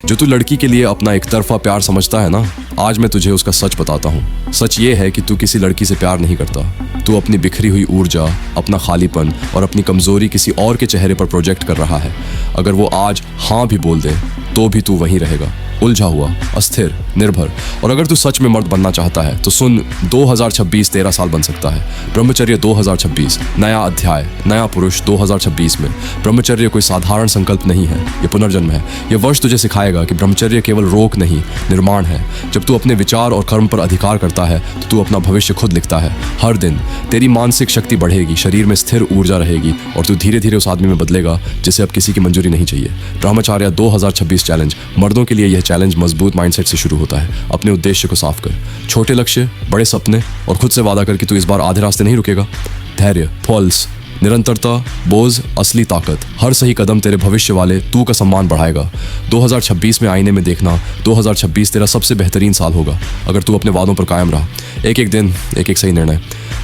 जो तू लड़की के लिए अपना एक तरफा प्यार समझता है ना, आज मैं तुझे उसका सच बताता हूँ। सच ये है कि तू किसी लड़की से प्यार नहीं करता। तू अपनी बिखरी हुई ऊर्जा, अपना खालीपन और अपनी कमजोरी किसी और के चेहरे पर प्रोजेक्ट कर रहा है। अगर वो आज हाँ भी बोल दे तो भी तू वहीं रहेगा, उलझा हुआ, अस्थिर, निर्भर। और अगर तू सच में मर्द बनना चाहता है तो सुन, 2026 तेरा साल बन सकता है। ब्रह्मचर्य 2026, नया अध्याय, नया पुरुष 2026 में। ब्रह्मचर्य कोई साधारण संकल्प नहीं है, ये पुनर्जन्म है। ये वर्ष तुझे सिखाएगा कि ब्रह्मचर्य केवल रोक नहीं, निर्माण है। जब तू अपने विचार और कर्म पर अधिकार करता है तो तू अपना भविष्य खुद लिखता है। हर दिन तेरी मानसिक शक्ति बढ़ेगी, शरीर में स्थिर ऊर्जा रहेगी और तू धीरे धीरे उस आदमी में बदलेगा जिसे अब किसी की मंजूरी नहीं चाहिए। ब्रह्मचर्य 2026 चैलेंज। मर्दों के लिए यह चैलेंज मजबूत माइंडसेट से शुरू होता है। अपने उद्देश्य को साफ कर, छोटे लक्ष्य, बड़े सपने और खुद से वादा कर कि तू इस बार आधे रास्ते नहीं रुकेगा। धैर्य, पल्स, निरंतरता, बोझ, असली ताकत। हर सही कदम तेरे भविष्य वाले तू का सम्मान बढ़ाएगा। 2026 में आईने में देखना, 2026 तेरा सबसे बेहतरीन साल होगा अगर तू अपने वादों पर कायम रहा। एक एक दिन, एक एक सही निर्णय।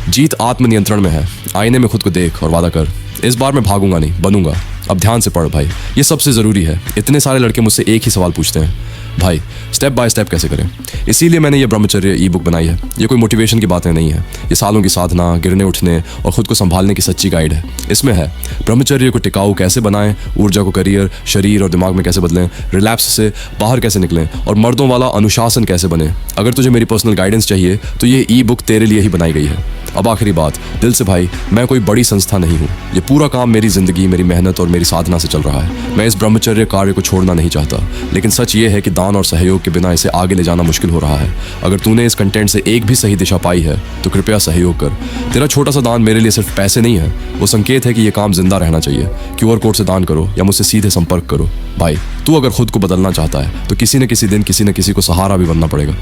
जीत आत्मनियंत्रण में है। आईने में खुद को देख और वादा कर, इस बार मैं भागूंगा नहीं, बनूंगा। अब ध्यान से पढ़ भाई, ये सबसे ज़रूरी है। इतने सारे लड़के मुझसे एक ही सवाल पूछते हैं, भाई स्टेप बाय स्टेप कैसे करें। इसीलिए मैंने ये ब्रह्मचर्य ई बुक बनाई है। ये कोई मोटिवेशन की बातें नहीं है, ये सालों की साधना, गिरने उठने और खुद को संभालने की सच्ची गाइड है। इसमें है ब्रह्मचर्य को टिकाऊ कैसे बनाएं, ऊर्जा को करियर, शरीर और दिमाग में कैसे बदलें, रिलैप्स से बाहर कैसे निकलें और मर्दों वाला अनुशासन कैसे बने। अगर तुझे मेरी पर्सनल गाइडेंस चाहिए तो ये ई बुक तेरे लिए ही बनाई गई है। अब आखिरी बात, दिल से भाई, मैं कोई बड़ी संस्था नहीं हूँ। ये पूरा काम मेरी जिंदगी, मेरी मेहनत और मेरी साधना से चल रहा है। मैं इस ब्रह्मचर्य कार्य को छोड़ना नहीं चाहता, लेकिन सच ये है कि दान और सहयोग के बिना इसे आगे ले जाना मुश्किल हो रहा है। अगर तूने इस कंटेंट से एक भी सही दिशा पाई है तो कृपया सहयोग कर। तेरा छोटा सा दान मेरे लिए सिर्फ पैसे नहीं है, वो संकेत है कि ये काम जिंदा रहना चाहिए। QR कोड से दान करो या मुझसे सीधे संपर्क करो। भाई, तू अगर खुद को बदलना चाहता है तो किसी न किसी दिन किसी न किसी को सहारा भी बनना पड़ेगा।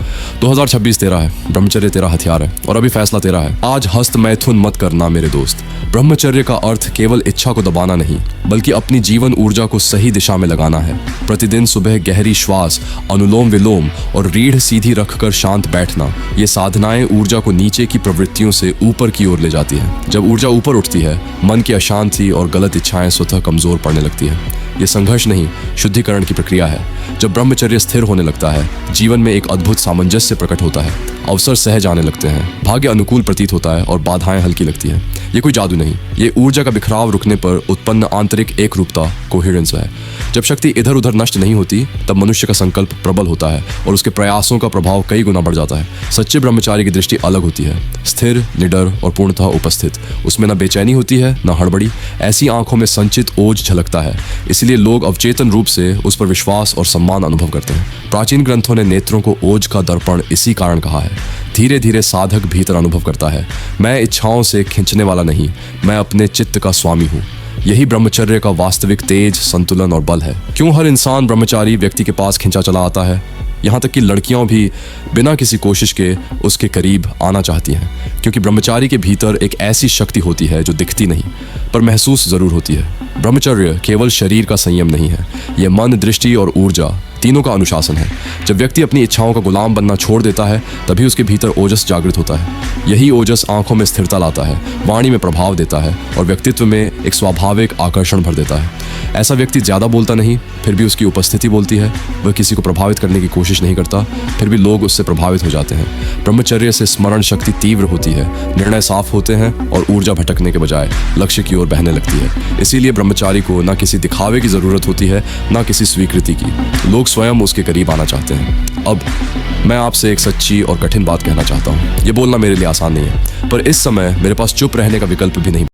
2026 तेरा है, ब्रह्मचर्य तेरा हथियार है और अभी फैसला तेरा है। आज हस्त मैथुन मत करना मेरे दोस्त। ब्रह्मचर्य का अर्थ केवल इच्छा को दबाना नहीं, बल्कि अपनी जीवन ऊर्जा को सही दिशा में लगाना है। प्रतिदिन सुबह गहरी श्वास, अनुलोम विलोम और रीढ़ सीधी रखकर शांत बैठना, ये साधनाएं ऊर्जा को नीचे की प्रवृत्तियों से ऊपर की ओर ले जाती है। जब ऊर्जा ऊपर उठती है, मन की अशांति और गलत इच्छाएं स्वतः कमजोर पड़ने लगती है। ये संघर्ष नहीं, शुद्धिकरण की प्रक्रिया है। जब ब्रह्मचर्य स्थिर होने लगता है, जीवन में एक अद्भुत सामंजस्य प्रकट होता है। अवसर सहज आने लगते हैं, भाग्य अनुकूल प्रतीत होता है और बाधाएं हल्की लगती हैं। ये कोई जादू नहीं, ये ऊर्जा का बिखराव रुकने पर उत्पन्न आंतरिक एक रूपता, कोहेरेंस है। जब शक्ति इधर उधर नष्ट नहीं होती, तब मनुष्य का संकल्प प्रबल होता है और उसके प्रयासों का प्रभाव कई गुना बढ़ जाता है। सच्चे ब्रह्मचारी की दृष्टि अलग होती है, स्थिर, निडर और पूर्णतः उपस्थित। उसमें न बेचैनी होती है, न हड़बड़ी। ऐसी आंखों में संचित ओज झलकता है, इसलिए लोग अवचेतन रूप से उस पर विश्वास और सम्मान अनुभव करते हैं। प्राचीन ग्रंथों ने नेत्रों को ओज का दर्पण इसी कारण कहा है। धीरे धीरे साधक भीतर अनुभव करता है, मैं इच्छाओं से खींचने वाला नहीं, मैं अपने चित्त का स्वामी हूँ। यही ब्रह्मचर्य का वास्तविक तेज, संतुलन और बल है। क्यों हर इंसान ब्रह्मचारी व्यक्ति के पास खिंचा चला आता है? यहाँ तक कि लड़कियां भी बिना किसी कोशिश के उसके करीब आना चाहती हैं, क्योंकि ब्रह्मचारी के भीतर एक ऐसी शक्ति होती है जो दिखती नहीं पर महसूस जरूर होती है। ब्रह्मचर्य केवल शरीर का संयम नहीं है, यह मन, दृष्टि और ऊर्जा तीनों का अनुशासन है। जब व्यक्ति अपनी इच्छाओं का गुलाम बनना छोड़ देता है, तभी उसके भीतर ओजस जागृत होता है। यही ओजस आंखों में स्थिरता लाता है, वाणी में प्रभाव देता है और व्यक्तित्व में एक स्वाभाविक आकर्षण भर देता है। ऐसा व्यक्ति ज्यादा बोलता नहीं, फिर भी उसकी उपस्थिति बोलती है। वह किसी को प्रभावित करने की कोशिश नहीं करता, फिर भी लोग उससे प्रभावित हो जाते हैं। ब्रह्मचर्य से स्मरण शक्ति तीव्र होती है, निर्णय साफ होते हैं और ऊर्जा भटकने के बजाय लक्ष्य की ओर बहने लगती है। इसीलिए ब्रह्मचारी को न किसी दिखावे की जरूरत होती है, न किसी स्वीकृति की। लोग स्वयं उसके करीब आना चाहते हैं। अब मैं आपसे एक सच्ची और कठिन बात कहना चाहता हूँ। ये बोलना मेरे लिए आसान नहीं है, पर इस समय मेरे पास चुप रहने का विकल्प भी नहीं।